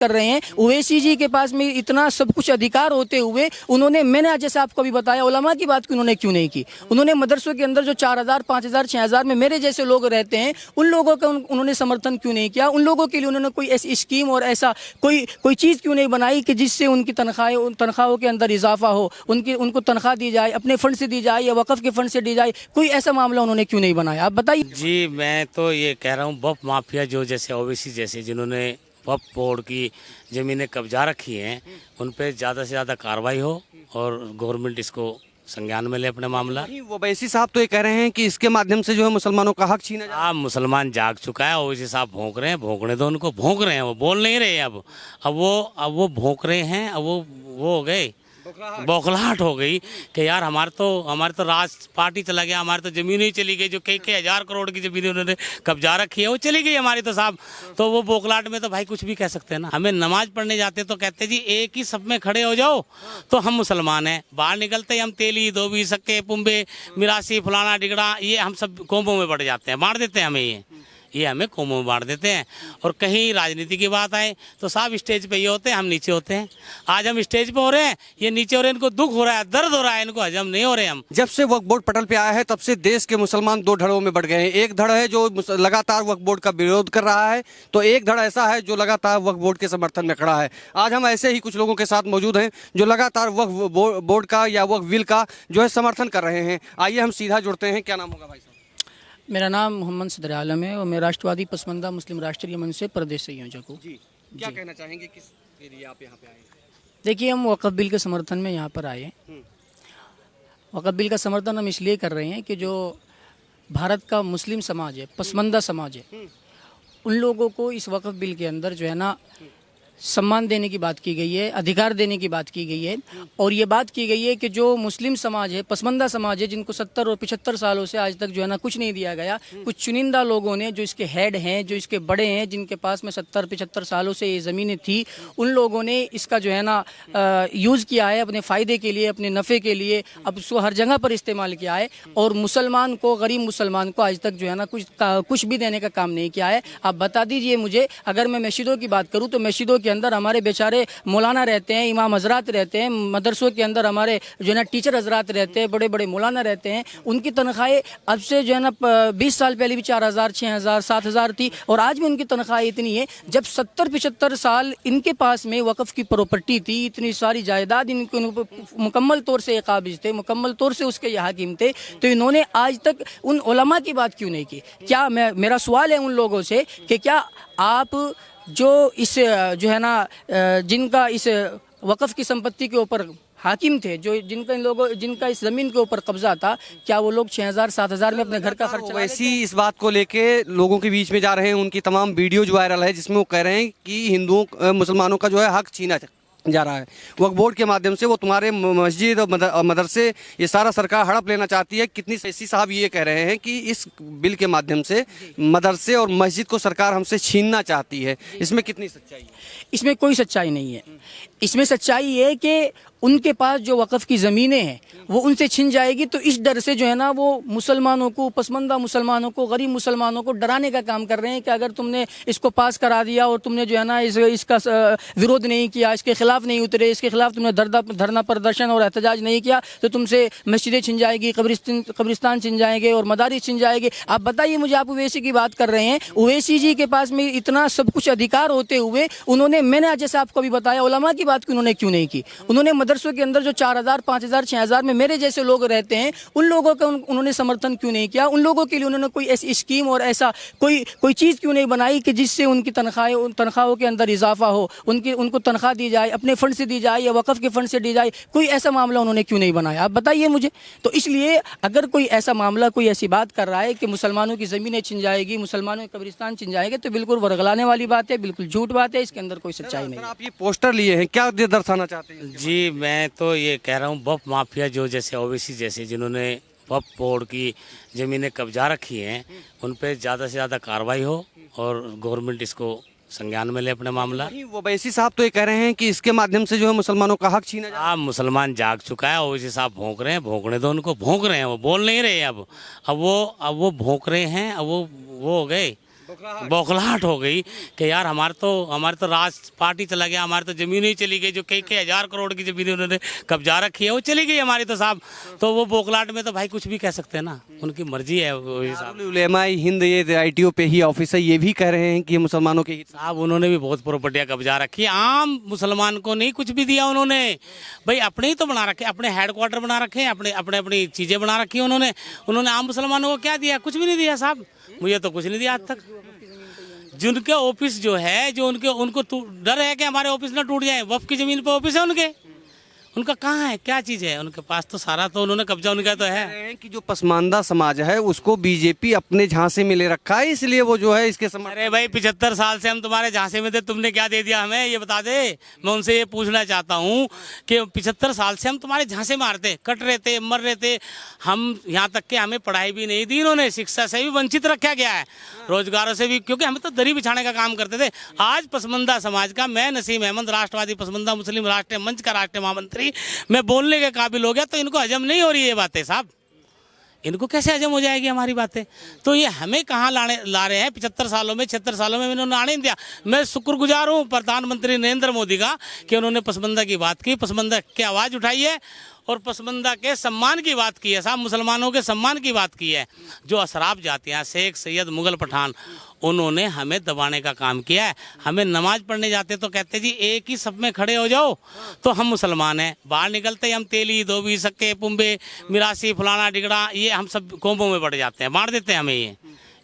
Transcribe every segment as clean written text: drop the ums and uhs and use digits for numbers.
कर रहे हैं। ओवैसी जी के पास में इतना सब कुछ अधिकार होते हुए उन्होंने, मैंने जैसे आपको भी बताया, उलमा की बात उन्होंने क्यों नहीं की। उन्होंने मदरसों के अंदर जो 4000, 5000, 6000 में मेरे जैसे लोग रहते हैं, उन लोगों का उन्होंने समर्थन क्यों नहीं किया। उन लोगों के लिए उन्होंने कोई ऐसी स्कीम और ऐसा कोई चीज़ क्यों नहीं बनाई कि जिससे उनकी तनख्वाहों के अंदर इजाफा हो, उनको तनख्वाह दी जाए, अपने फंड से दी जाए या वक़फ़ के फंड से दी जाए। कोई ऐसा मामला उन्होंने क्यों नहीं बनाया, आप बताइए। जी मैं तो ये कह रहा हूँ, वक्फ माफिया जो जैसे ओवैसी जैसे जिन्होंने वक्फ बोर्ड की ज़मीनें कब्जा रखी हैं, उन पे ज़्यादा से ज़्यादा कार्रवाई हो और गवर्नमेंट इसको संज्ञान में ले अपना मामला। वो वैसी साहब तो ये कह रहे हैं कि इसके माध्यम से जो है मुसलमानों का हक छीना आप मुसलमान जाग चुका है, ओवैसी साहब भौंक रहे हैं, भौंकने दो उनको, भौंक रहे हैं, वो बोल नहीं रहे अब वो भौंक रहे हैं। अब वो हो गए, बौखलाहट हो गई कि यार हमारे तो राज पार्टी चला गया, हमारी तो ज़मीन ही चली गई, जो कई हजार करोड़ की ज़मीन उन्होंने कब्जा रखी है वो चली गई हमारी तो साहब। तो वो बौखलाहट में तो भाई कुछ भी कह सकते हैं ना। हमें नमाज पढ़ने जाते तो कहते जी एक ही सब में खड़े हो जाओ तो हम मुसलमान हैं, बाहर निकलते हम तेली, धोबी, सक्के, पुंबे, मिरासी, फलाना डिगड़ा, ये हम सब कौमों में बढ़ जाते हैं, बांट देते हैं हमें, ये हमें कौमों में बांट देते हैं। और कहीं राजनीति की बात आए तो साहब स्टेज पे ये होते हैं, हम नीचे होते हैं। आज हम स्टेज पे हो रहे हैं, ये नीचे हो रहे हैं, इनको दुख हो रहा है, दर्द हो रहा है, इनको हजम नहीं हो रहे हम। जब से वक्फ बोर्ड पटल पे आया है तब से देश के मुसलमान दो धड़ों में बढ़ गए हैं। एक धड़ है जो लगातार वक्फ बोर्ड का विरोध कर रहा है, तो एक धड़ ऐसा है जो लगातार वक्फ बोर्ड के समर्थन में खड़ा है। आज हम ऐसे ही कुछ लोगों के साथ मौजूद हैं जो लगातार वक्फ बोर्ड का या वक्फ बिल का जो है समर्थन कर रहे हैं। आइए हम सीधा जुड़ते हैं। क्या नाम होगा भाई साहब? मेरा नाम मोहम्मद सदर आलम है और मैं राष्ट्रवादी पसमंदा मुस्लिम राष्ट्रीय मंच से प्रदेश संयोजक हूँ। जी, क्या कहना चाहेंगे, किस लिए आप यहाँ पे आए? देखिए, हम वक़्फ़ बिल के समर्थन में यहाँ पर आए हैं। वक़्फ़ बिल का समर्थन हम इसलिए कर रहे हैं कि जो भारत का मुस्लिम समाज है, पसमंदा समाज है, उन लोगों को इस वक़्फ़ बिल के अंदर जो है ना सम्मान देने की बात की गई है, अधिकार देने की बात की गई है। और ये बात की गई है कि जो मुस्लिम समाज है, पसमंदा समाज है, जिनको 70 और 75 सालों से आज तक जो है ना कुछ नहीं दिया गया, कुछ चुनिंदा लोगों ने, जो इसके हेड हैं, जो इसके बड़े हैं, जिनके पास में 70-75 सालों से ये ज़मीनें थी, उन लोगों ने इसका जो है ना यूज़ किया है अपने फ़ायदे के लिए, अपने नफ़े के लिए, अब उसको हर जगह पर इस्तेमाल किया है। और मुसलमान को, गरीब मुसलमान को आज तक जो है ना कुछ भी देने का काम नहीं किया है। आप बता दीजिए मुझे, अगर मैं मस्जिदों की बात करूँ तो मस्जिदों के अंदर हमारे बेचारे मौलाना रहते हैं, इमाम हजरात रहते हैं, मदरसों के अंदर हमारे जो है ना टीचर हजरात रहते हैं, बड़े बड़े मौलाना रहते हैं। उनकी तनख्वाहें अब से जो है ना 20 साल पहले भी 4000, 6000, 7000 थी और आज भी उनकी तनख्वाह इतनी है। जब 70-75 साल इनके पास में वक़्फ़ की प्रॉपर्टी थी, इतनी सारी जायदाद इनको मुकम्मल तौर से काबिज थे, मुकम्मल तौर से उसके ये हाकिम थे, तो इन्होंने आज तक उन उलमा की बात क्यों नहीं की? क्या मेरा सवाल है उन लोगों से कि क्या आप जो इस जो है ना जिनका इस वक़्फ़ की संपत्ति के ऊपर हाकिम थे, जो जिनका इस ज़मीन के ऊपर कब्जा था, क्या वो लोग 6000, 7000 में अपने घर का खर्च? वैसी इस बात को लेके लोगों के बीच में जा रहे हैं, उनकी तमाम वीडियो जो वायरल है जिसमें वो कह रहे हैं कि हिंदुओं मुसलमानों का जो है हक छीना जा रहा है वक्फ बोर्ड के माध्यम से। वो तुम्हारे मस्जिद और मदरसे ये सारा सरकार हड़प लेना चाहती है। कितनी सैसी साहब ये कह रहे हैं कि इस बिल के माध्यम से मदरसे और मस्जिद को सरकार हमसे छीनना चाहती है, इसमें कितनी सच्चाई है? इसमें कोई सच्चाई नहीं है। इसमें सच्चाई है कि उनके पास जो वक़्फ़ की ज़मीनें हैं वो उनसे छिन जाएगी, तो इस डर से जो है ना वो मुसलमानों को, पसमंदा मुसलमानों को, गरीब मुसलमानों को डराने का काम कर रहे हैं कि अगर तुमने इसको पास करा दिया और तुमने जो है ना इसका विरोध नहीं किया, इसके खिलाफ नहीं उतरे, इसके खिलाफ तुमने धरना प्रदर्शन और एहतजाज नहीं किया, तो तुमसे मस्जिदें छिन जाएगी, कब्रिस्तान छिन जाएंगे और मदारिस छिन जाएंगे। आप बताइए मुझे, आप ओवैसी की बात कर रहे हैं, ओवैसी जी के पास में इतना सब कुछ अधिकार होते हुए उन्होंने, मैंने जैसे आपको भी बताया, उलमा की बात उन्होंने क्यों नहीं की। उन्होंने मदरसों के अंदर जो 4000, 5000, 6000 में मेरे जैसे लोग रहते हैं, उन लोगों का उन्होंने समर्थन क्यों नहीं किया। उन लोगों के लिए उन्होंने कोई ऐसी स्कीम और ऐसा कोई चीज़ क्यों नहीं बनाई कि जिससे उनकी तनख्वाहों के अंदर इजाफा हो, उनको तनख्वाह दी जाए, अपने फंड से दी जाए या वक़्फ़ के फंड से दी जाए। कोई ऐसा मामला उन्होंने क्यों नहीं बनाया, आप बताइए मुझे। तो इसलिए अगर कोई ऐसा मामला, कोई ऐसी बात कर रहा है कि मुसलमानों की ज़मीनें छिन जाएगी, मुसलमानों के कब्रिस्तान छिन जाएंगे, तो बिल्कुल वर्गलाने वाली बात है, बिल्कुल झूठ बात है, इसके अंदर कोई सच्चाई नहीं है। आप ये पोस्टर लिए हैं, क्या दर्शाना चाहते हैं? जी मैं तो ये कह रहा हूँ, वक्फ माफिया जो जैसे ओवैसी जैसे जिन्होंने वक्फ बोर्ड की ज़मीनें कब्जा रखी हैं, उन पे ज़्यादा से ज़्यादा कार्रवाई हो और गवर्नमेंट इसको संज्ञान में ले अपना मामला। वो वैसी साहब तो ये कह रहे हैं कि इसके माध्यम से जो है मुसलमानों का हक छीना आप मुसलमान जाग चुका है, ओवैसी साहब भौंक रहे हैं, भौंकने दो उनको, भौंक रहे हैं, वो बोल नहीं रहे। अब वो भौंक रहे हैं, अब वो हो गए, बौखलाहट हो गई कि यार हमारे तो राज पार्टी चला गया, हमारी तो ज़मीन ही चली गई, जो कई कई हजार करोड़ की ज़मीन उन्होंने कब्जा रखी है वो चली गई हमारी तो साहब। तो वो बौखलाहट में तो भाई कुछ भी कह सकते हैं ना, उनकी मर्जी है वो साहब। उलेमा हिंद ये ITO पे ही ऑफिस है, ये भी कह रहे हैं कि ये मुसलमानों के हित साहब उन्होंने भी बहुत प्रॉपर्टियां कब्जा रखी, आम मुसलमान को नहीं कुछ भी दिया उन्होंने। भाई अपने ही तो बना रखे, अपने हेडक्वार्टर बना रखे हैं, अपनी चीज़ें बना रखी हैं उन्होंने आम मुसलमानों को क्या दिया? कुछ भी नहीं दिया साहब, मुझे तो कुछ नहीं दिया आज तक। जिनके ऑफिस जो है, जो उनको डर है कि हमारे ऑफिस ना टूट जाए, वक्फ की ज़मीन पे ऑफिस है उनका कहाँ है, क्या चीज़ है उनके पास? तो सारा तो उन्होंने कब्जा उनका तो है कि जो पसमानदा समाज है उसको बीजेपी अपने झांसे में ले रखा है, इसलिए वो जो है इसके समझ। अरे भाई 75 साल से हम तुम्हारे झांसे में थे, तुमने क्या दे दिया हमें ये बता दे। मैं उनसे ये पूछना चाहता हूँ कि 75 साल से हम तुम्हारे झांसे में मारते, कट रहे थे, मर रहे थे हम, यहाँ तक कि हमें पढ़ाई भी नहीं दी इन्होंने, शिक्षा से भी वंचित रखा गया है, रोजगारों से भी, क्योंकि हमें तो दरी बिछाने का काम करते थे। आज पसमंदा समाज का मैं नसीम अहमद, राष्ट्रवादी पसमंदा मुस्लिम राष्ट्रीय मंच का राष्ट्रीय महामंत्री, मैं बोलने के काबिल हो गया, तो इनको हजम नहीं हो रही ये बातें साहब। इनको कैसे हजम हो जाएगी हमारी बातें? तो ये हमें कहाँ ला रहे हैं? 75 सालों में 76 सालों में इन्होंने आने नहीं दिया। मैं शुक्रगुजार हूँ प्रधानमंत्री नरेंद्र मोदी का कि उन्होंने पसमंदा की बात की, पसमंदा की आवाज़ उठाई है और पसमंदा के सम्मान की बात की है साहब, मुसलमानों के सम्मान की बात की है। जो अशराफ जातियाँ, शेख, सैयद, मुगल, पठान, उन्होंने हमें दबाने का काम किया है। हमें नमाज पढ़ने जाते तो कहते जी एक ही सब में खड़े हो जाओ तो हम मुसलमान हैं, बाहर निकलते ही हम तेली, धोबी, सक्के, पुंबे, मिरासी, फलाना डिगड़ा, ये हम सब कौमों में बढ़ जाते हैं, बांट देते हैं हमें,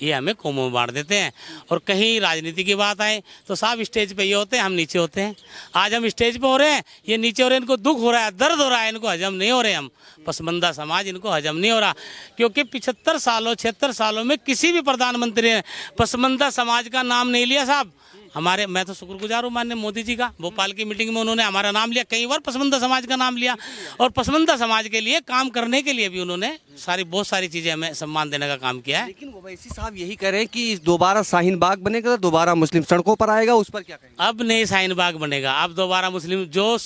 ये हमें कौमों में बांट देते हैं। और कहीं राजनीति की बात आए तो साहब स्टेज पे ये होते हैं, हम नीचे होते हैं। आज हम स्टेज पे हो रहे हैं, ये नीचे हो रहे हैं, इनको दुख हो रहा है, दर्द हो रहा है, इनको हजम नहीं हो रहे। हम पसमंदा समाज, इनको हजम नहीं हो रहा, क्योंकि 75 सालों 76 सालों में किसी भी प्रधानमंत्री ने पसमंदा समाज का नाम नहीं लिया साहब। हमारे, मैं तो शुक्रगुजार हूँ माननीय मोदी जी का, भोपाल की मीटिंग में उन्होंने हमारा नाम लिया, कई बार पसमंदा समाज का नाम लिया, और पसमंदा समाज के लिए काम करने के लिए भी उन्होंने बहुत सारी चीज़ें हमें सम्मान देने का काम किया है। लेकिन ओवैसी साहब यही कह रहे हैं कि दोबारा शाहीन बाग बनेगा, दोबारा मुस्लिम सड़कों पर आएगा, उस पर क्या कहेंगे? अब नहीं शाहीन बाग बनेगा, अब दोबारा मुस्लिम, जो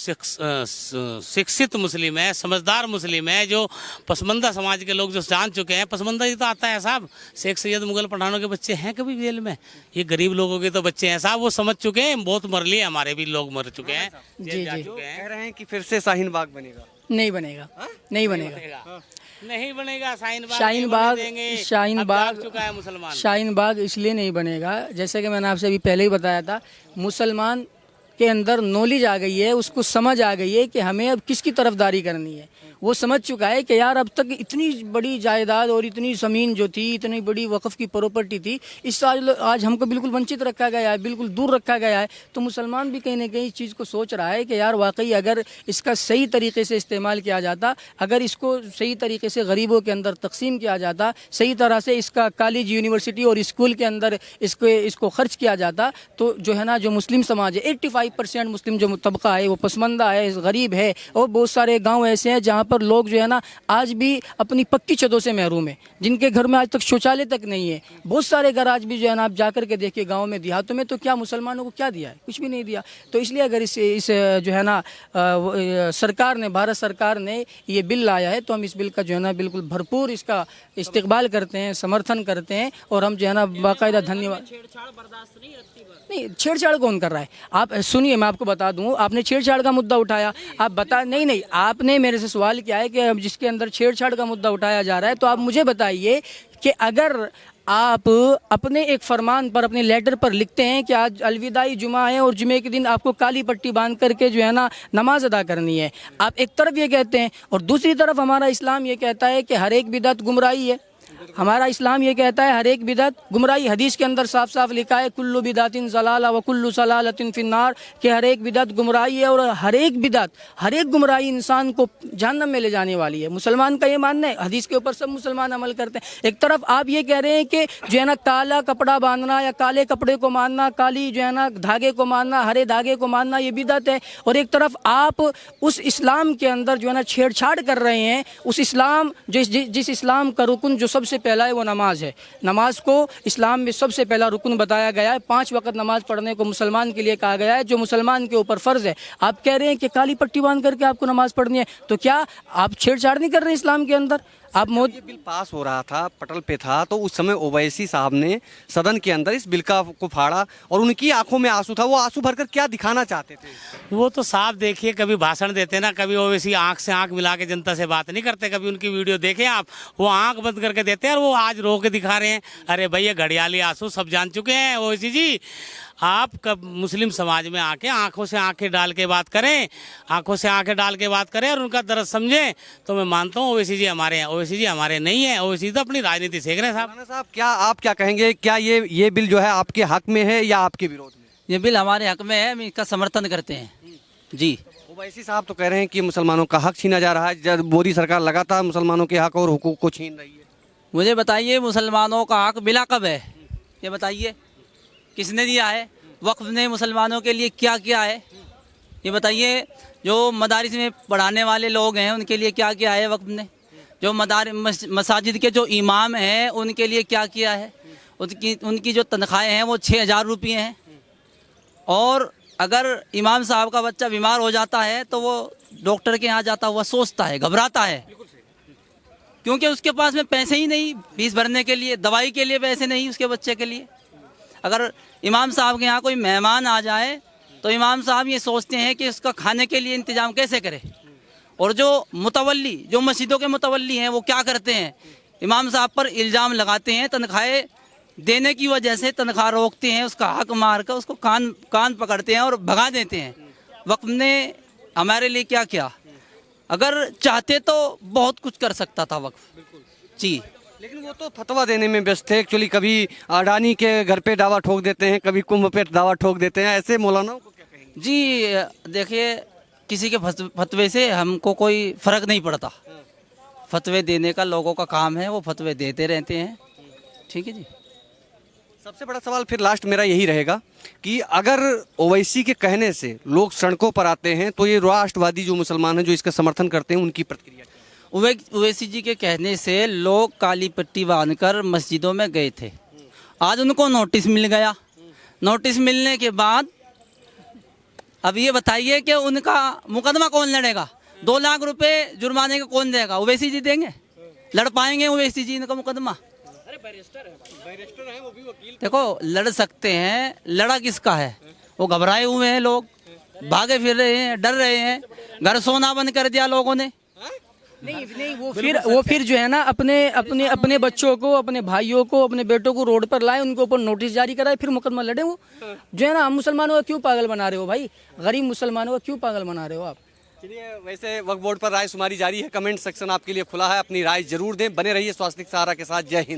शिक्षित मुस्लिम है, समझदार मुस्लिम है, जो पसमंदा समाज के लोग जो जान चुके हैं, पसमंदा ही तो आता है साहब। शेख, सैयद, मुगल, पठानों के बच्चे हैं कभी जेल में? ये गरीब लोगों के तो बच्चे हैं साहब, वो समझ चुके हैं, बहुत मर लिए, हमारे भी लोग मर चुके हैं, जेल जा चुके हैं। कह रहे हैं कि फिर से शाहीन बाग बनेगा। नहीं बनेगा, नहीं बनेगा, नहीं बनेगा शाहीन बाग। चुका है मुसलमान। शाहीन बाग इसलिए नहीं बनेगा, जैसे कि मैंने आपसे अभी पहले ही बताया था, मुसलमान के अंदर नॉलेज आ गई है, उसको समझ आ गई है कि हमें अब किसकी तरफदारी करनी है। वो समझ चुका है कि यार अब तक इतनी बड़ी जायदाद और इतनी ज़मीन जो थी, इतनी बड़ी वक़्फ़ की प्रॉपर्टी थी, इस आज हमको बिल्कुल वंचित रखा गया है, बिल्कुल दूर रखा गया है। तो मुसलमान भी कहीं ना कहीं इस चीज़ को सोच रहा है कि यार वाकई अगर इसका सही तरीके से इस्तेमाल किया जाता, अगर इसको सही तरीके से गरीबों के अंदर तकसीम किया जाता, सही तरह से इसका कॉलेज, यूनिवर्सिटी और स्कूल के अंदर इसको खर्च किया जाता, तो जो है ना, जो मुस्लिम समाज है, 85% मुस्लिम जो तबका है वो पसमंदा है, गरीब है, और बहुत सारे गाँव ऐसे हैं जहाँ पर लोग जो है ना आज भी अपनी पक्की छतों से महरूम है, जिनके घर में आज तक शौचालय तक नहीं है। बहुत सारे घर आज भी जो है ना, आप जाकर के देखिए गांव में, देहातों में, तो क्या मुसलमानों को क्या दिया है? कुछ भी नहीं दिया। तो इसलिए अगर इस जो है ना सरकार ने, भारत सरकार ने ये बिल लाया है, तो हम इस बिल का जो है ना बिल्कुल भरपूर इसका इस्तेकबाल करते हैं, समर्थन करते हैं, और हम जो है ना बाकायदा धन्यवाद। नहीं, छेड़छाड़ कौन कर रहा है? आप सुनिए, मैं आपको बता दूं, आपने छेड़छाड़ का मुद्दा उठाया, आप बता, नहीं, आपने मेरे से सवाल किया है कि जिसके अंदर छेड़छाड़ का मुद्दा उठाया जा रहा है, तो आप मुझे बताइए कि अगर आप अपने एक फरमान पर, अपने लेटर पर लिखते हैं कि आज अलविदाई जुमा है और जुमे के दिन आपको काली पट्टी बांध करके जो है ना नमाज अदा करनी है, आप एक तरफ ये कहते हैं, और दूसरी तरफ हमारा इस्लाम ये कहता है कि हर एक बिदअत गुमराही है। हमारा इस्लाम ये कहता है हर एक बिदअत गुमराही। हदीस के अंदर साफ साफ लिखा है कुल्लु बिदातिन ज़लाला व कुल्लु ज़लालतिन फिन्नार, कि हर एक बिदअत गुमराही है और हर एक बिदअत, हर एक गुमराही इंसान को जहन्नम में ले जाने वाली है। मुसलमान का ये मानना है, हदीस के ऊपर सब मुसलमान अमल करते हैं। एक तरफ आप ये कह रहे हैं कि जो है ना काला कपड़ा बांधना या काले कपड़े को मानना, काली जो है ना धागे को मानना, हरे धागे को मानना, ये बिदअत है, और एक तरफ आप उस इस्लाम के अंदर जो है ना छेड़छाड़ कर रहे हैं। उस इस्लाम जिस इस्लाम का रुकन जो सबसे पहला है वो नमाज है। नमाज को इस्लाम में सबसे पहला रुकन बताया गया है। 5 वक्त नमाज पढ़ने को मुसलमान के लिए कहा गया है, जो मुसलमान के ऊपर फ़र्ज़ है। आप कह रहे हैं कि काली पट्टी बांध करके आपको नमाज पढ़नी है, तो क्या आप छेड़छाड़ नहीं कर रहे हैं इस्लाम के अंदर? आप मोदी ये बिल पास हो रहा था, पटल पे था, तो उस समय ओवैसी साहब ने सदन के अंदर इस बिल को फाड़ा और उनकी आंखों में आंसू था। वो आंसू भरकर क्या दिखाना चाहते थे? वो तो साफ देखिए, कभी भाषण देते ना, कभी वो वैसी आंख से आंख मिला के जनता से बात नहीं करते। कभी उनकी वीडियो देखें आप, वो आंख बंद करके देते हैं और वो आज रो के दिखा रहे हैं। अरे भैया, घड़ियाली आंसू सब जान चुके हैं ओवैसी जी। आप कब मुस्लिम समाज में आके आंखों से आंखें डाल के बात करें, आंखों से आंखें डाल के बात करें और उनका दर्द समझें, तो मैं मानता हूँ ओवैसी जी हमारे हैं। ओवैसी जी हमारे नहीं है, ओवैसी तो अपनी राजनीति सीख रहे हैं साहब। राणा साहब, क्या आप क्या कहेंगे? क्या ये बिल जो है आपके हक में है या आपके विरोध में? ये बिल हमारे हक में है, हम इसका समर्थन करते हैं जी। ओवैसी साहब तो कह रहे हैं कि मुसलमानों का हक छीना जा रहा है। जब मोदी सरकार लगातार मुसलमानों के हक और हुकूक को छीन रही है। मुझे बताइए, मुसलमानों का हक मिला कब है? ये बताइए, किसने दिया है? वक्फ ने मुसलमानों के लिए क्या किया है? ये बताइए। जो मदारिस में पढ़ाने वाले लोग हैं उनके लिए क्या किया है वक्फ ने? जो मसाजिद के जो इमाम हैं उनके लिए क्या किया है? उनकी जो तनख्वाहें हैं वो 6,000 रुपये हैं। और अगर इमाम साहब का बच्चा बीमार हो जाता है तो वो डॉक्टर के यहाँ जाता हुआ सोचता है, घबराता है, क्योंकि उसके पास में पैसे ही नहीं, फीस भरने के लिए, दवाई के लिए पैसे नहीं उसके बच्चे के लिए। अगर इमाम साहब के यहाँ कोई मेहमान आ जाए तो इमाम साहब ये सोचते हैं कि उसका खाने के लिए इंतजाम कैसे करें। और जो मुतवल्ली, जो मस्जिदों के मुतवल्ली हैं, वो क्या करते हैं? इमाम साहब पर इल्ज़ाम लगाते हैं, तनख्वाहें देने की वजह से तनख्वाह रोकते हैं, उसका हक मार कर उसको कान पकड़ते हैं और भगा देते हैं। वक्फ ने हमारे लिए क्या किया? अगर चाहते तो बहुत कुछ कर सकता था वक्फ जी। लेकिन वो तो फतवा देने में व्यस्त थे। एक्चुअली कभी अडानी के घर पे दावा ठोक देते हैं, कभी कुंभ पे दावा ठोक देते हैं। ऐसे मौलानाओं को क्या कहेंगे? जी देखिए, किसी के फतवे से हमको कोई फ़र्क नहीं पड़ता। फतवे देने का लोगों का काम है, वो फतवे देते रहते हैं। ठीक है जी। सबसे बड़ा सवाल फिर लास्ट मेरा यही रहेगा कि अगर ओवैसी के कहने से लोग सड़कों पर आते हैं तो ये राष्ट्रवादी जो मुसलमान हैं जो इसका समर्थन करते हैं, उनकी प्रतिक्रिया? ओवैसी जी के कहने से लोग काली पट्टी बांधकर मस्जिदों में गए थे। आज उनको नोटिस मिल गया। नोटिस मिलने के बाद अब ये बताइए कि उनका मुकदमा कौन लड़ेगा? 2 लाख रुपए जुर्माने का कौन देगा? ओवैसी जी देंगे? लड़ पाएंगे ओवैसी जी इनका मुकदमा? बैरिस्टर है, वो भी वकील। देखो, लड़ सकते हैं, लड़ा किसका है? वो घबराए हुए हैं, लोग भागे फिर रहे हैं, डर रहे हैं, घर सोना बंद कर दिया लोगों ने। नहीं वो फिर जो है ना अपने बच्चों को, अपने भाइयों को, अपने बेटों को रोड पर लाए, उनके ऊपर नोटिस जारी कराए, फिर मुकदमा लड़े। वो जो है ना, हम मुसलमानों का क्यों पागल बना रहे हो भाई? गरीब मुसलमानों का क्यों पागल बना रहे हो आप? चलिए, वैसे वक्फ बोर्ड पर राय शुमारी जारी है। कमेंट सेक्शन आपके लिए खुला है, अपनी राय जरूर दें। बने रहिए स्वास्थ्य सहारा के साथ। जय हिंद।